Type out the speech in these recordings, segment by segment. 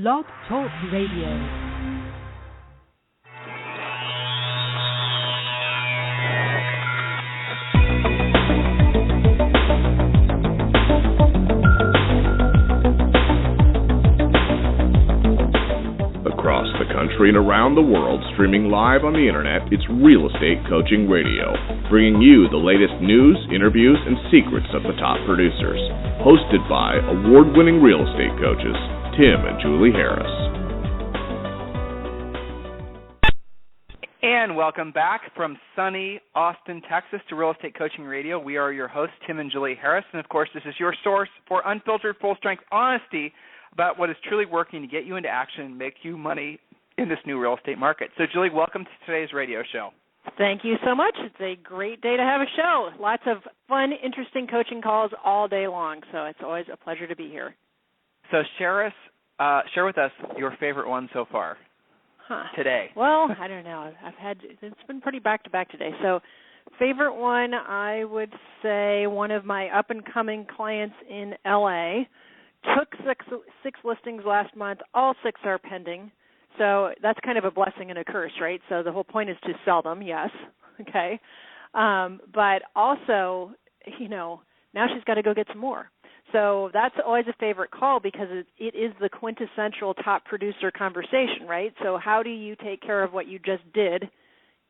Blog Talk Radio. Across the country and around the world, streaming live on the internet, it's Real Estate Coaching Radio, bringing you the latest news, interviews, and secrets of the top producers. Hosted by award-winning real estate coaches, Tim and Julie Harris. And welcome back from sunny Austin, Texas to Real Estate Coaching Radio. We are your hosts, Tim and Julie Harris, and of course this is your source for unfiltered, full-strength honesty about what is truly working to get you into action and make you money in this new real estate market. So, Julie, welcome to today's radio show. Thank you so much. It's a great day to have a show. Lots of fun, interesting coaching calls all day long, so it's always a pleasure to be here. So share with us your favorite one so far today. Well, I don't know. It's been pretty back-to-back today. So favorite one, I would say one of my up-and-coming clients in L.A. took six listings last month. All 6 are pending. So that's kind of a blessing and a curse, right? So the whole point is to sell them, yes, okay. But also, now she's got to go get some more. So that's always a favorite call because it is the quintessential top producer conversation, right? So how do you take care of what you just did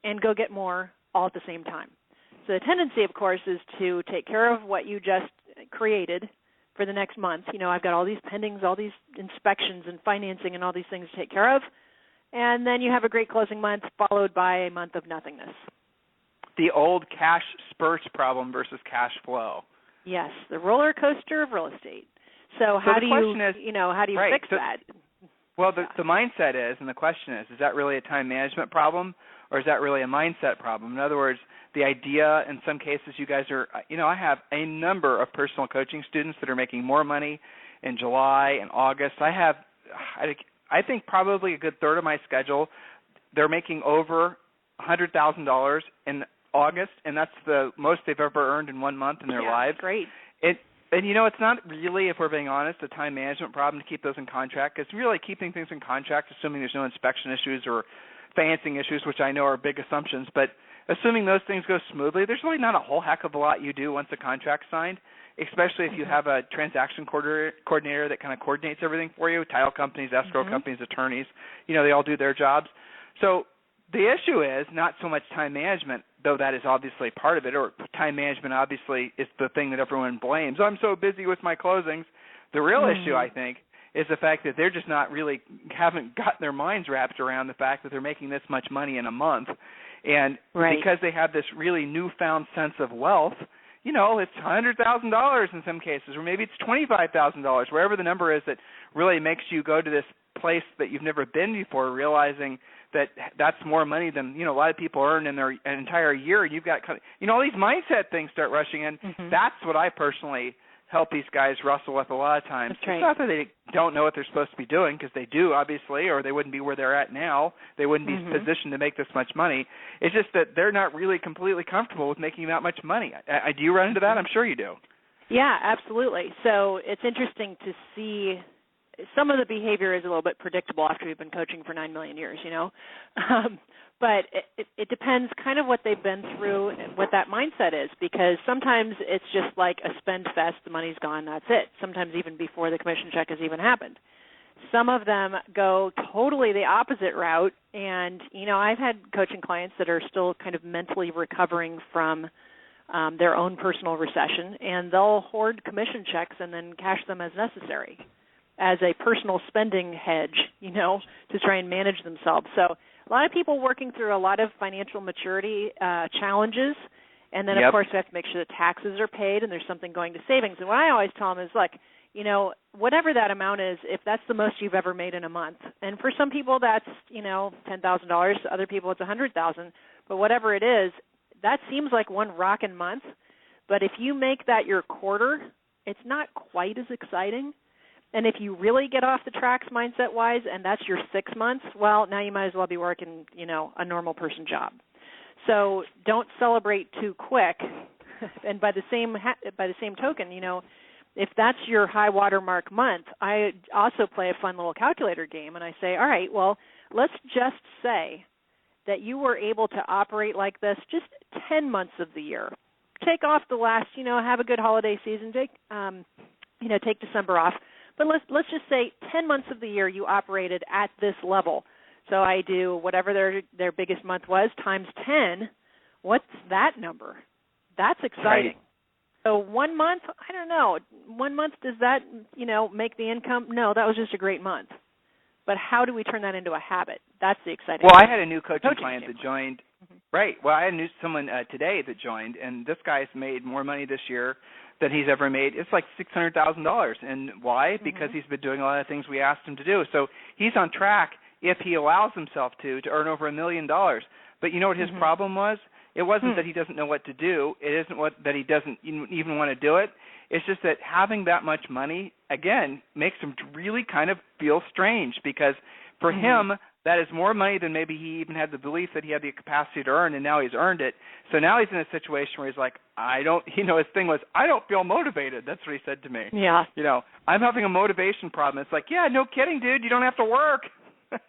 and go get more all at the same time? So the tendency, of course, is to take care of what you just created for the next month. I've got all these pendings, all these inspections and financing and all these things to take care of. And then you have a great closing month followed by a month of nothingness. The old cash spurts problem versus cash flow. Yes, the roller coaster of real estate. So how do you fix that? Well, the mindset is, and the question is that really a time management problem or is that really a mindset problem? In other words, the idea in some cases you guys are, I have a number of personal coaching students that are making more money in July and August. I think probably a good third of my schedule, they're making over $100,000 in August, and that's the most they've ever earned in 1 month in their lives. Great. And it's not really, if we're being honest, a time management problem to keep those in contract. It's really keeping things in contract, assuming there's no inspection issues or financing issues, which I know are big assumptions. But assuming those things go smoothly, there's really not a whole heck of a lot you do once the contract's signed, especially if you have a transaction coordinator that kind of coordinates everything for you, title companies, escrow companies, attorneys. They all do their jobs. So the issue is not so much time management, though that is obviously part of it, or time management obviously is the thing that everyone blames. I'm so busy with my closings. The real issue, I think, is the fact that they're just haven't got their minds wrapped around the fact that they're making this much money in a month. And because they have this really newfound sense of wealth, it's $100,000 in some cases, or maybe it's $25,000, wherever the number is that really makes you go to this place that you've never been before, realizing that that's more money than, a lot of people earn in their entire year. And you've got, all these mindset things start rushing in. That's what I personally help these guys wrestle with a lot of times. It's not that they don't know what they're supposed to be doing, because they do, obviously, or they wouldn't be where they're at now. They wouldn't be positioned to make this much money. It's just that they're not really completely comfortable with making that much money. Do you run into that? I'm sure you do. Yeah, absolutely. So it's interesting to see some of the behavior is a little bit predictable after we've been coaching for 9 million years, but it depends kind of what they've been through and what that mindset is, because sometimes it's just like a spend fest, the money's gone, that's it, sometimes even before the commission check has even happened. Some of them go totally the opposite route, and, I've had coaching clients that are still kind of mentally recovering from their own personal recession, and they'll hoard commission checks and then cash them as necessary, as a personal spending hedge, to try and manage themselves. So a lot of people working through a lot of financial maturity challenges, and then, of course, we have to make sure the taxes are paid and there's something going to savings. And what I always tell them is, look, whatever that amount is, if that's the most you've ever made in a month, and for some people that's, $10,000, other people it's $100,000, but whatever it is, that seems like one rockin' month. But if you make that your quarter, it's not quite as exciting. And if you really get off the tracks mindset-wise and that's your 6 months, well, now you might as well be working, a normal person job. So don't celebrate too quick. And by the same token, if that's your high watermark month, I also play a fun little calculator game, and I say, all right, well, let's just say that you were able to operate like this just 10 months of the year. Take off the last, have a good holiday season, take December off. But let's just say 10 months of the year you operated at this level. So I do whatever their biggest month was times 10. What's that number? That's exciting. Right. So 1 month, I don't know. 1 month, does that, make the income? No, that was just a great month. But how do we turn that into a habit? That's the exciting Well, thing. I had a new coaching client that joined. Mm-hmm. Right. Well, I had someone today that joined, and this guy's made more money this year than he's ever made. It's like $600,000. And why? Because he's been doing a lot of things we asked him to do. So he's on track, if he allows himself to earn over $1 million. But you know what his problem was? It wasn't that he doesn't know what to do. It isn't that he doesn't even want to do it. It's just that having that much money, again, makes him really kind of feel strange, because for him, that is more money than maybe he even had the belief that he had the capacity to earn, and now he's earned it. So now he's in a situation where he's like, his thing was, I don't feel motivated. That's what he said to me. Yeah. I'm having a motivation problem. It's like, yeah, no kidding, dude. You don't have to work.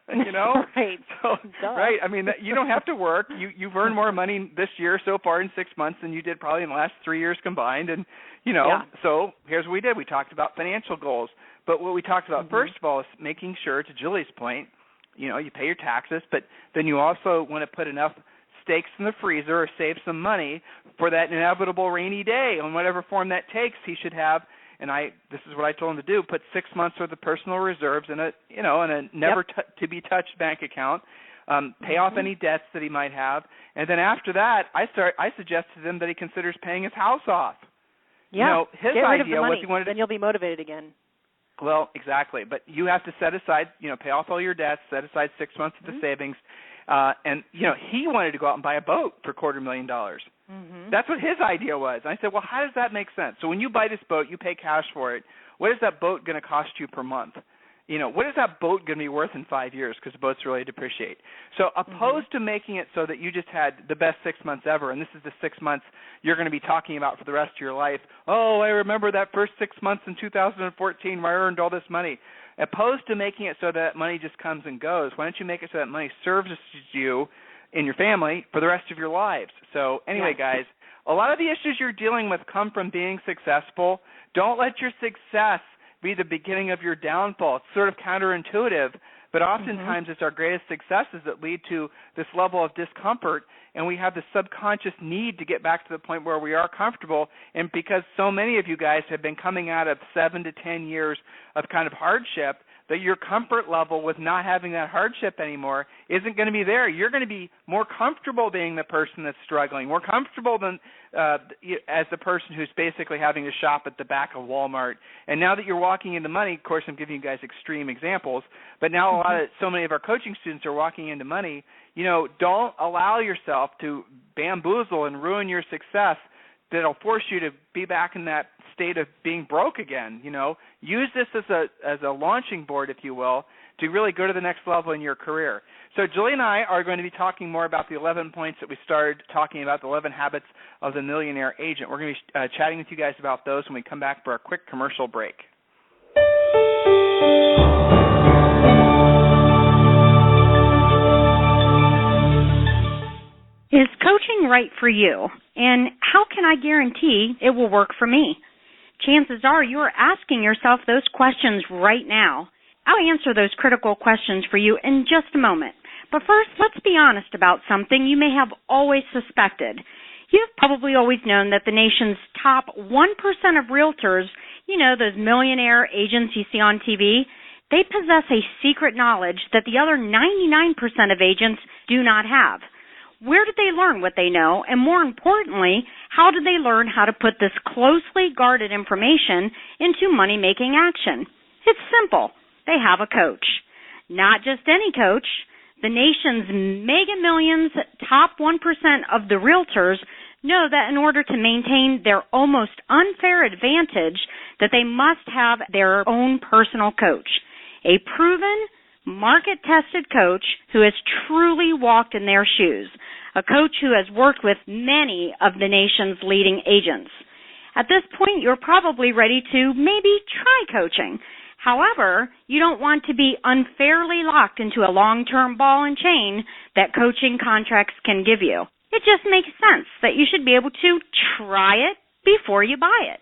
Right. So, right. I mean, you don't have to work. You've earned more money this year so far in 6 months than you did probably in the last 3 years combined. And, So here's what we did. We talked about financial goals. But what we talked about first of all is making sure, to Julie's point, you pay your taxes, but then you also want to put enough steaks in the freezer or save some money for that inevitable rainy day, in whatever form that takes. He should have. And this is what I told him to do: put 6 months worth of personal reserves in a never to be touched bank account. Pay off any debts that he might have, and then after that, I suggested to him that he considers paying his house off. Yeah, his get rid idea of the money, was he wanted. Then you'll be motivated again. Well, exactly. But you have to set aside, pay off all your debts, set aside 6 months of the savings, and he wanted to go out and buy a boat for $250,000. That's what his idea was. And I said, well, how does that make sense? So when you buy this boat, you pay cash for it. What is that boat going to cost you per month? What is that boat going to be worth in 5 years? Because boats really depreciate. So opposed to making it so that you just had the best 6 months ever, and this is the 6 months you're going to be talking about for the rest of your life. Oh, I remember that first 6 months in 2014 where I earned all this money. Opposed to making it so that money just comes and goes, why don't you make it so that money serves you in your family for the rest of your lives? So anyway, guys, a lot of the issues you're dealing with come from being successful. Don't let your success be the beginning of your downfall. It's sort of counterintuitive, but oftentimes it's our greatest successes that lead to this level of discomfort, and we have the subconscious need to get back to the point where we are comfortable. And because so many of you guys have been coming out of 7 to 10 years of kind of hardship, that your comfort level with not having that hardship anymore isn't going to be there. You're going to be more comfortable being the person that's struggling, more comfortable than as the person who's basically having to shop at the back of Walmart. And now that you're walking into money, of course, I'm giving you guys extreme examples, but now so many of our coaching students are walking into money. Don't allow yourself to bamboozle and ruin your success that'll force you to be back in that state of being broke again. Use this as a launching board, if you will, to really go to the next level in your career. So Julie and I are going to be talking more about the 11 points that we started talking about, the 11 habits of the millionaire agent. We're going to be chatting with you guys about those when we come back for a quick commercial break. Is coaching right for you? And how can I guarantee it will work for me? Chances are you are asking yourself those questions right now. I'll answer those critical questions for you in just a moment. But first, let's be honest about something you may have always suspected. You've probably always known that the nation's top 1% of realtors, those millionaire agents you see on TV, they possess a secret knowledge that the other 99% of agents do not have. Where did they learn what they know? And more importantly, how did they learn how to put this closely guarded information into money-making action? It's simple. They have a coach. Not just any coach. The nation's mega millions, top 1% of the realtors know that in order to maintain their almost unfair advantage, that they must have their own personal coach, a proven, market-tested coach who has truly walked in their shoes, a coach who has worked with many of the nation's leading agents. At this point, you're probably ready to maybe try coaching. However, you don't want to be unfairly locked into a long-term ball and chain that coaching contracts can give you. It just makes sense that you should be able to try it before you buy it.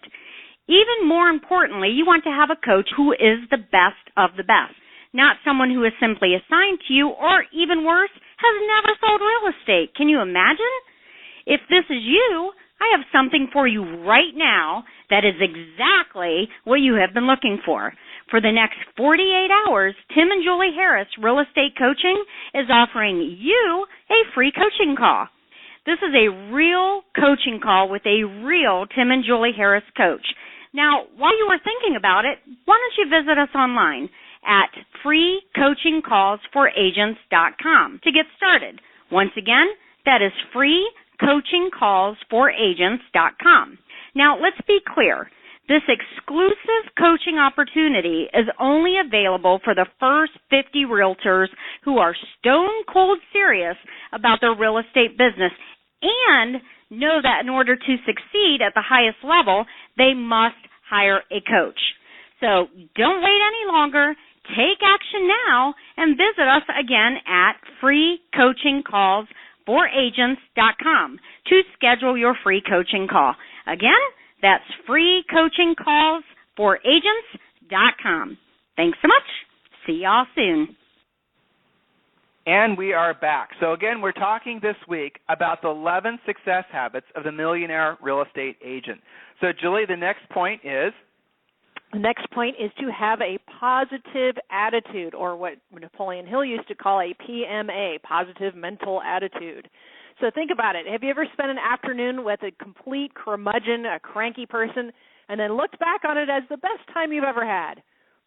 Even more importantly, you want to have a coach who is the best of the best, not someone who is simply assigned to you or, even worse, has never sold real estate. Can you imagine? If this is you, I have something for you right now that is exactly what you have been looking for. For the next 48 hours, Tim and Julie Harris Real Estate Coaching is offering you a free coaching call. This is a real coaching call with a real Tim and Julie Harris coach. Now, while you were thinking about it, why don't you visit us online at freecoachingcallsforagents.com to get started. Once again, that is freecoachingcallsforagents.com. Now, let's be clear. This exclusive coaching opportunity is only available for the first 50 realtors who are stone cold serious about their real estate business and know that in order to succeed at the highest level, they must hire a coach. So don't wait any longer. Take action now and visit us again at freecoachingcallsforagents.com to schedule your free coaching call. Again, that's freecoachingcallsforagents.com. Thanks so much. See y'all soon. And we are back. So again, we're talking this week about the 11 success habits of the millionaire real estate agent. So Julie, the next point is? The next point is to have a positive attitude, or what Napoleon Hill used to call a PMA, positive mental attitude. So think about it. Have you ever spent an afternoon with a complete curmudgeon, a cranky person, and then looked back on it as the best time you've ever had?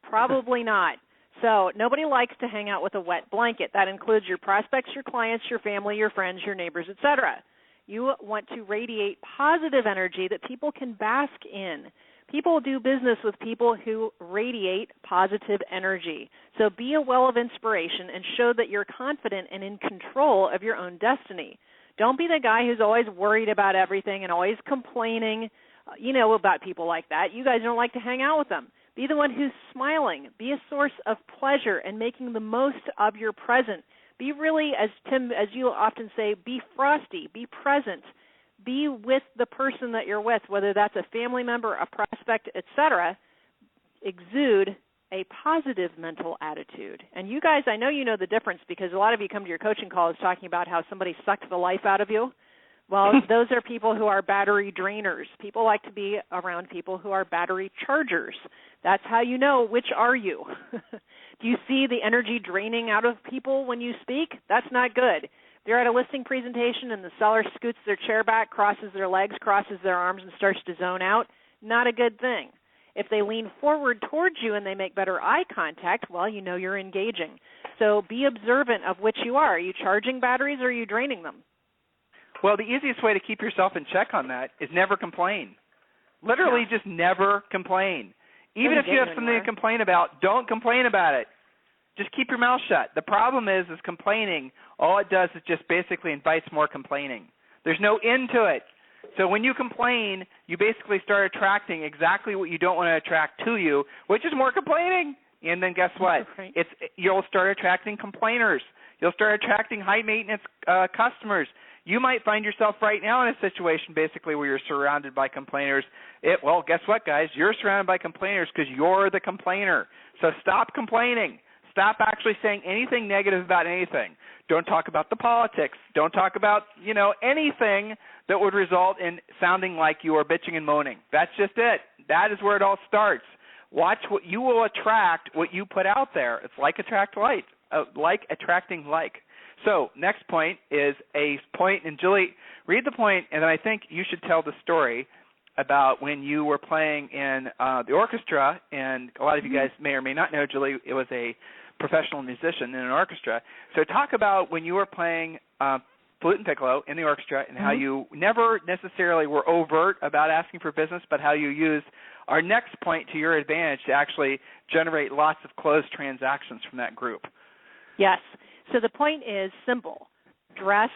Probably not. So nobody likes to hang out with a wet blanket. That includes your prospects, your clients, your family, your friends, your neighbors, etc. You want to radiate positive energy that people can bask in. People do business with people who radiate positive energy. So be a well of inspiration and show that you're confident and in control of your own destiny. Don't be the guy who's always worried about everything and always complaining, about people like that. You guys don't like to hang out with them. Be the one who's smiling. Be a source of pleasure and making the most of your present. Be really, as Tim, as you often say, be frosty, be present. Be with the person that you're with, whether that's a family member, a prospect, etc. Exude a positive mental attitude. And you guys, I know you know the difference because a lot of you come to your coaching calls talking about how somebody sucked the life out of you. Well, those are people who are battery drainers. People like to be around people who are battery chargers. That's how you know which are you. Do you see the energy draining out of people when you speak? That's not good. They're at a listing presentation and the seller scoots their chair back, crosses their legs, crosses their arms, and starts to zone out. Not a good thing. If they lean forward towards you and they make better eye contact, well, you know you're engaging. So be observant of which you are. Are you charging batteries or are you draining them? Well, the easiest way to keep yourself in check on that is never complain. Literally just never complain. Even if you have something to complain about, don't complain about it. Just keep your mouth shut. The problem is complaining, all it does is just basically invites more complaining. There's no end to it. So when you complain, you basically start attracting exactly what you don't want to attract to you, which is more complaining. And then guess what? Right. You'll start attracting complainers. You'll start attracting high-maintenance customers. You might find yourself right now in a situation basically where you're surrounded by complainers. Well, guess what, guys? You're surrounded by complainers because you're the complainer. So stop complaining. Stop actually saying anything negative about anything. Don't talk about the politics. Don't talk about, anything that would result in sounding like you are bitching and moaning. That's just it. That is where it all starts. Watch what you will attract, what you put out there. It's like attracting like. So next point is a point, and Julie, read the point, and then I think you should tell the story about when you were playing in the orchestra, and a lot of you guys may or may not know, Julie, it was a professional musician in an orchestra. So talk about when you were playing flute and piccolo in the orchestra and how you never necessarily were overt about asking for business, but how you used our next point to your advantage to actually generate lots of closed transactions from that group. Yes. So the point is simple. Dress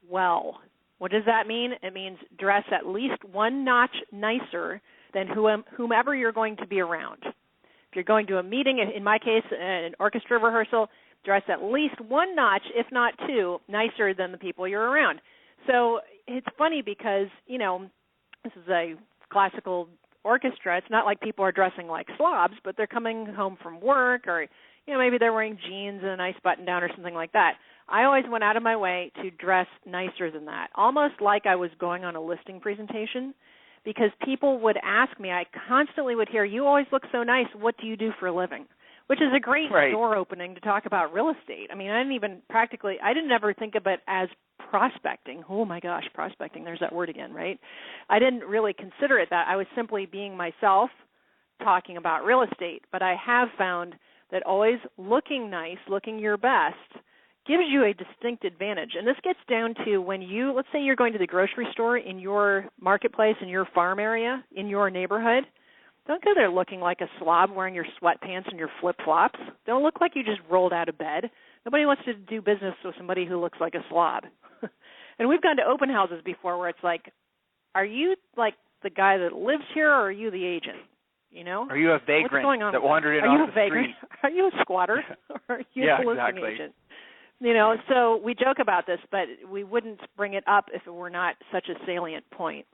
well. What does that mean? It means dress at least one notch nicer than whomever you're going to be around. If you're going to a meeting, in my case, an orchestra rehearsal, dress at least one notch, if not two, nicer than the people you're around. So it's funny because, this is a classical orchestra. It's not like people are dressing like slobs, but they're coming home from work or, maybe they're wearing jeans and a nice button-down or something like that. I always went out of my way to dress nicer than that, almost like I was going on a listing presentation, because people would ask me, I constantly would hear, you always look so nice, what do you do for a living? Which is a great door opening to talk about real estate. I mean, I didn't ever think of it as prospecting. Oh my gosh, prospecting, there's that word again, right? I didn't really consider it that. I was simply being myself talking about real estate. But I have found that always looking nice, looking your best, gives you a distinct advantage. And this gets down to when let's say you're going to the grocery store in your marketplace, in your farm area, in your neighborhood. Don't go there looking like a slob wearing your sweatpants and your flip-flops. Don't look like you just rolled out of bed. Nobody wants to do business with somebody who looks like a slob. And we've gone to open houses before where it's like, are you like the guy that lives here or are you the agent? Are you a vagrant that wandered in off the street? Are you a squatter or are you a listing agent? So we joke about this, but we wouldn't bring it up if it were not such a salient point.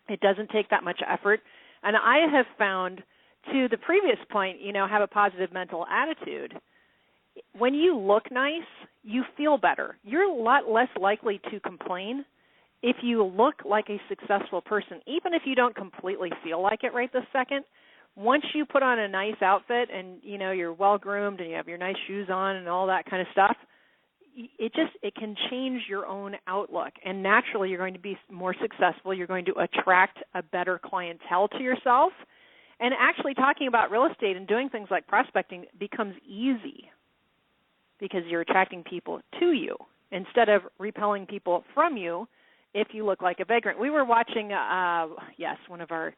It doesn't take that much effort. And I have found, to the previous point, have a positive mental attitude. When you look nice, you feel better. You're a lot less likely to complain if you look like a successful person, even if you don't completely feel like it right this second. Once you put on a nice outfit and, you're well-groomed and you have your nice shoes on and all that kind of stuff, it can change your own outlook. And naturally, you're going to be more successful. You're going to attract a better clientele to yourself. And actually talking about real estate and doing things like prospecting becomes easy because you're attracting people to you instead of repelling people from you if you look like a vagrant. We were watching, one of our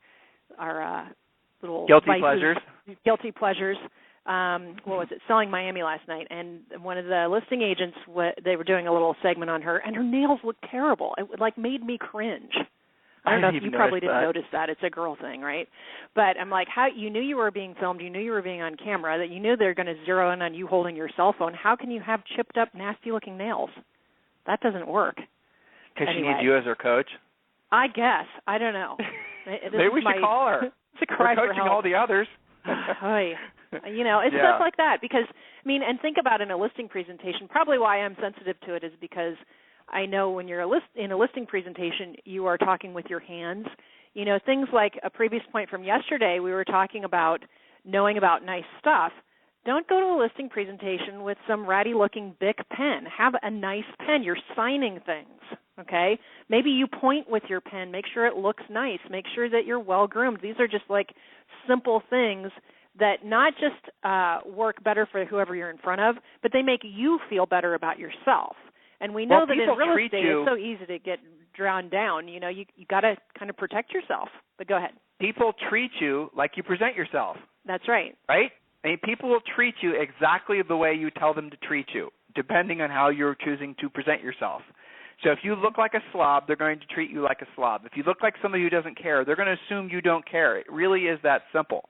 little guilty pleasures. Guilty pleasures. What was it? Selling Miami last night, and one of the listing agents, they were doing a little segment on her, and her nails looked terrible. It made me cringe. I don't know if you probably didn't notice that. It's a girl thing, right? But I'm like, how you knew you were being filmed, you knew you were being on camera, that you knew they're going to zero in on you holding your cell phone. How can you have chipped up, nasty-looking nails? That doesn't work. Because she needs you as her coach? I guess. I don't know. Maybe we should call her. It's a cry for help. Coaching all the others. It's stuff like that because, and think about in a listing presentation, probably why I'm sensitive to it is because I know when you're in a listing presentation, you are talking with your hands. Things like a previous point from yesterday, we were talking about knowing about nice stuff. Don't go to a listing presentation with some ratty-looking Bic pen. Have a nice pen. You're signing things, okay? Maybe you point with your pen. Make sure it looks nice. Make sure that you're well-groomed. These are just like simple things that not just work better for whoever you're in front of, but they make you feel better about yourself. And we know that in real estate it's so easy to get drowned down. You got to kind of protect yourself. But go ahead. People treat you like you present yourself. That's right. Right? People will treat you exactly the way you tell them to treat you, depending on how you're choosing to present yourself. So if you look like a slob, they're going to treat you like a slob. If you look like somebody who doesn't care, they're going to assume you don't care. It really is that simple.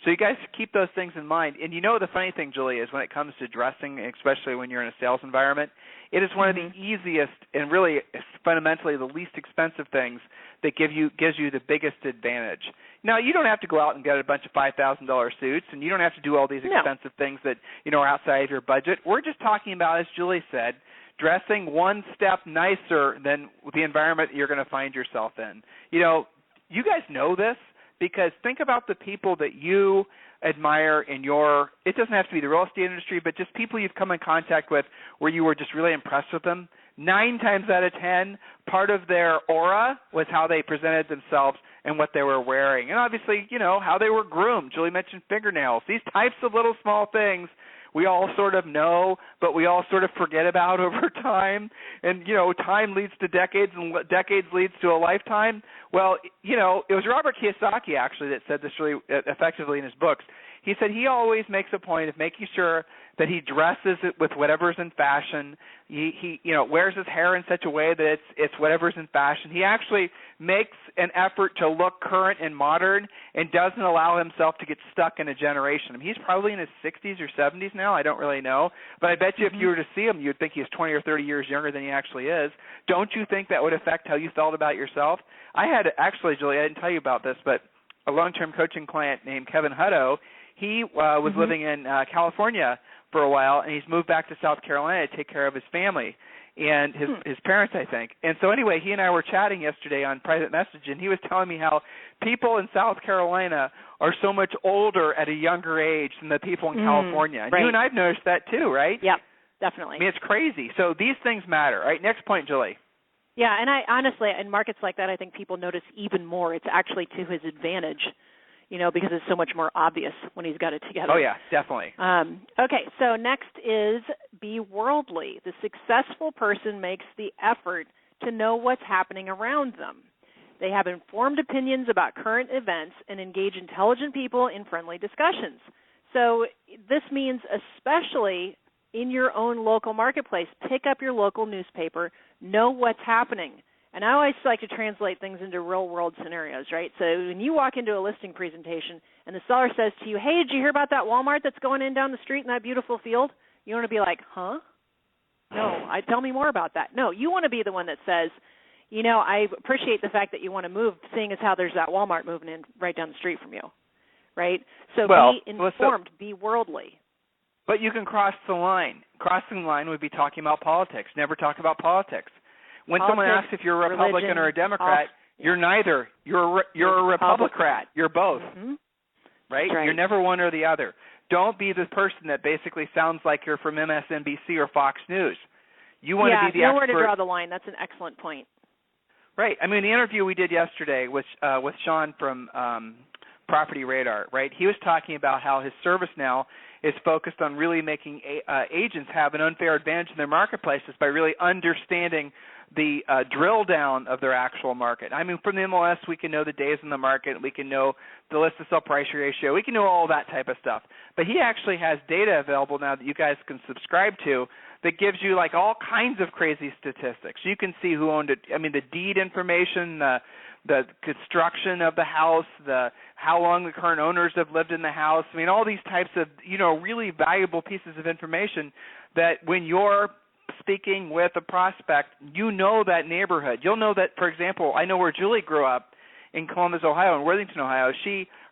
So you guys keep those things in mind. And the funny thing, Julie, is when it comes to dressing, especially when you're in a sales environment, it is one of the easiest and really fundamentally the least expensive things that gives you the biggest advantage. Now, you don't have to go out and get a bunch of $5,000 suits, and you don't have to do all these expensive things that, are outside of your budget. We're just talking about, as Julie said, dressing one step nicer than the environment you're going to find yourself in. You guys know this. Because think about the people that you admire in it doesn't have to be the real estate industry, but just people you've come in contact with where you were just really impressed with them. 9 times out of 10, part of their aura was how they presented themselves and what they were wearing. And obviously, how they were groomed. Julie mentioned fingernails. These types of little small things we all sort of know, but we all sort of forget about over time. And, time leads to decades, and decades leads to a lifetime. Well, it was Robert Kiyosaki, actually, that said this really effectively in his books. He said he always makes a point of making sure that he dresses it with whatever's in fashion. He wears his hair in such a way that it's whatever's in fashion. He actually makes an effort to look current and modern and doesn't allow himself to get stuck in a generation. I mean, he's probably in his 60s or 70s now. I don't really know. But I bet you if you were to see him, you'd think he's 20 or 30 years younger than he actually is. Don't you think that would affect how you felt about yourself? I had actually, Julie, I didn't tell you about this, but a long-term coaching client named Kevin Hutto, he was living in California for a while, and he's moved back to South Carolina to take care of his family and his parents, I think. And so anyway, he and I were chatting yesterday on private message, and he was telling me how people in South Carolina are so much older at a younger age than the people in California. And you and I have noticed that too, right? Yep, definitely. I mean, it's crazy. So these things matter. All right, next point, Julie. Yeah, and I honestly, in markets like that, I think people notice even more. It's actually to his advantage, because it's so much more obvious when he's got it together. Oh, yeah, definitely. Okay, so next is be worldly. The successful person makes the effort to know what's happening around them. They have informed opinions about current events and engage intelligent people in friendly discussions. So this means especially in your own local marketplace, pick up your local newspaper, know what's happening. And I always like to translate things into real-world scenarios, right? So when you walk into a listing presentation and the seller says to you, hey, did you hear about that Walmart that's going in down the street in that beautiful field? You want to be like, huh? No, tell me more about that. No, you want to be the one that says, I appreciate the fact that you want to move, seeing as how there's that Walmart moving in right down the street from you, right? So be informed, be worldly. But you can cross the line. Crossing the line would be talking about politics. Never talk about politics. When someone asks if you're a Republican religion, or a Democrat, you're neither. You're a Republican. You're both, right? You're never one or the other. Don't be the person that basically sounds like you're from MSNBC or Fox News. You want to be the expert. Nowhere to draw the line. That's an excellent point. Right. I mean, the interview we did yesterday with Sean from Property Radar, right? He was talking about how his service now is focused on really making agents have an unfair advantage in their marketplaces by really understanding the drill down of their actual market. I mean, from the MLS, we can know the days in the market. We can know the list to sell price ratio. We can know all that type of stuff. But he actually has data available now that you guys can subscribe to that gives you like all kinds of crazy statistics. You can see who owned it. I mean, the deed information, the construction of the house, how long the current owners have lived in the house. I mean, all these types of, really valuable pieces of information that when you're speaking with a prospect, that neighborhood. You'll know that, for example, I know where Julie grew up in Columbus, Ohio, and Worthington, Ohio.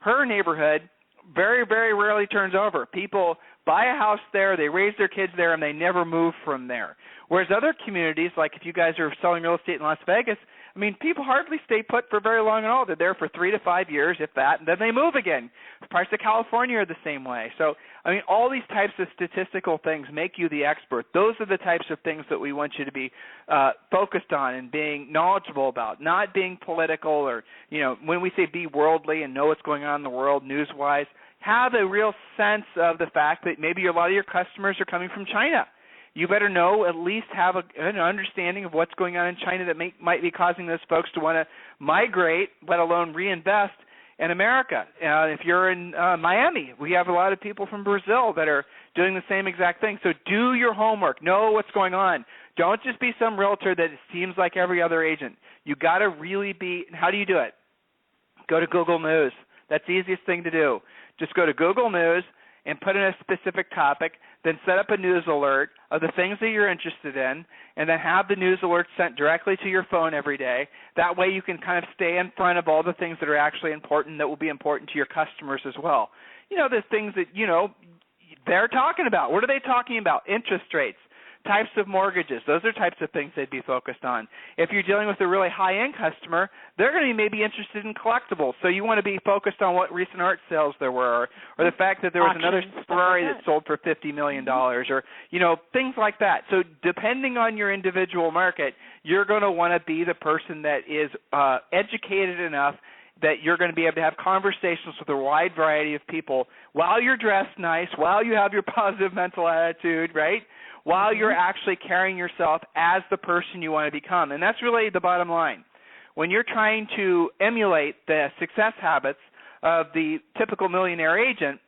Her neighborhood very, very rarely turns over. People buy a house there, they raise their kids there, and they never move from there. Whereas other communities, like if you guys are selling real estate in Las Vegas, I mean, people hardly stay put for very long at all. They're there for 3 to 5 years, if that, and then they move again. Parts of California are the same way. So, I mean, all these types of statistical things make you the expert. Those are the types of things that we want you to be focused on and being knowledgeable about, not being political or, when we say be worldly and know what's going on in the world news-wise, have a real sense of the fact that maybe a lot of your customers are coming from China. You better know, at least have an understanding of what's going on in China that might be causing those folks to want to migrate, let alone reinvest in America. If you're in Miami, we have a lot of people from Brazil that are doing the same exact thing. So do your homework. Know what's going on. Don't just be some realtor that seems like every other agent. You got to really be – how do you do it? Go to Google News. That's the easiest thing to do. Just go to Google News and put in a specific topic, then set up a news alert of the things that you're interested in, and then have the news alert sent directly to your phone every day. That way you can kind of stay in front of all the things that are actually important that will be important to your customers as well. The things that, they're talking about. What are they talking about? Interest rates, types of mortgages. Those are types of things they'd be focused on. If you're dealing with a really high-end customer, they're going to be maybe interested in collectibles. So you want to be focused on what recent art sales there were, or the fact that there was another Ferrari that sold for $50 million, or, things like that. So depending on your individual market, you're going to want to be the person that is educated enough that you're going to be able to have conversations with a wide variety of people while you're dressed nice, while you have your positive mental attitude, right? While you're actually carrying yourself as the person you want to become. And that's really the bottom line. When you're trying to emulate the success habits of the typical millionaire agent,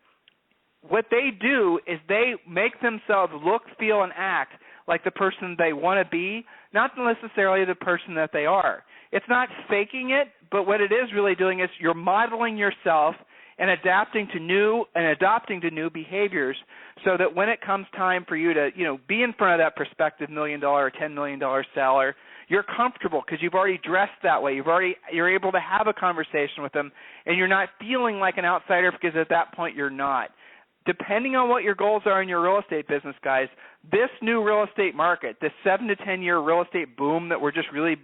what they do is they make themselves look, feel, and act like the person they want to be, not necessarily the person that they are. It's not faking it, but what it is really doing is you're modeling yourself and adapting to adopting to new behaviors, so that when it comes time for you to, be in front of that prospective $1 million or $10 million seller, you're comfortable because you've already dressed that way. You're able to have a conversation with them, and you're not feeling like an outsider because at that point you're not. Depending on what your goals are in your real estate business, guys, this new real estate market, this 7 to 10 year real estate boom that we're just really,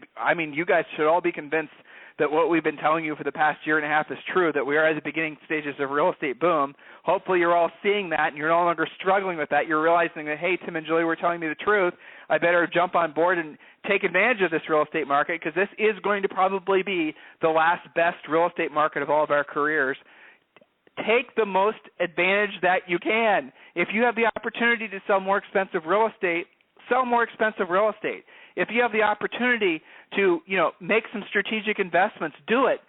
you guys should all be convinced that what we've been telling you for the past year and a half is true, that we are at the beginning stages of real estate boom. Hopefully you're all seeing that and you're no longer struggling with that. You're realizing that, hey, Tim and Julie were telling me the truth. I better jump on board and take advantage of this real estate market because this is going to probably be the last best real estate market of all of our careers. Take the most advantage that you can. If you have the opportunity to sell more expensive real estate, sell more expensive real estate. If you have the opportunity to, make some strategic investments, do it.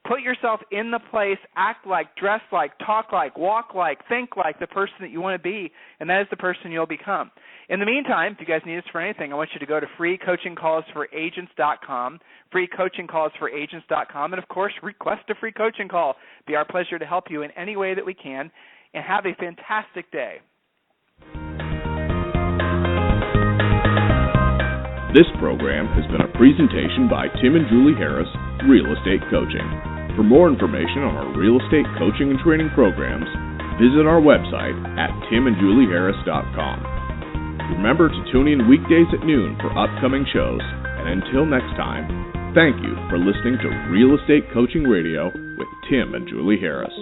Put yourself in the place, act like, dress like, talk like, walk like, think like the person that you want to be, and that is the person you'll become. In the meantime, if you guys need us for anything, I want you to go to freecoachingcallsforagents.com, freecoachingcallsforagents.com, and, of course, request a free coaching call. It'll be our pleasure to help you in any way that we can, and have a fantastic day. This program has been a presentation by Tim and Julie Harris, Real Estate Coaching. For more information on our real estate coaching and training programs, visit our website at timandjulieharris.com. Remember to tune in weekdays at noon for upcoming shows, and until next time, thank you for listening to Real Estate Coaching Radio with Tim and Julie Harris.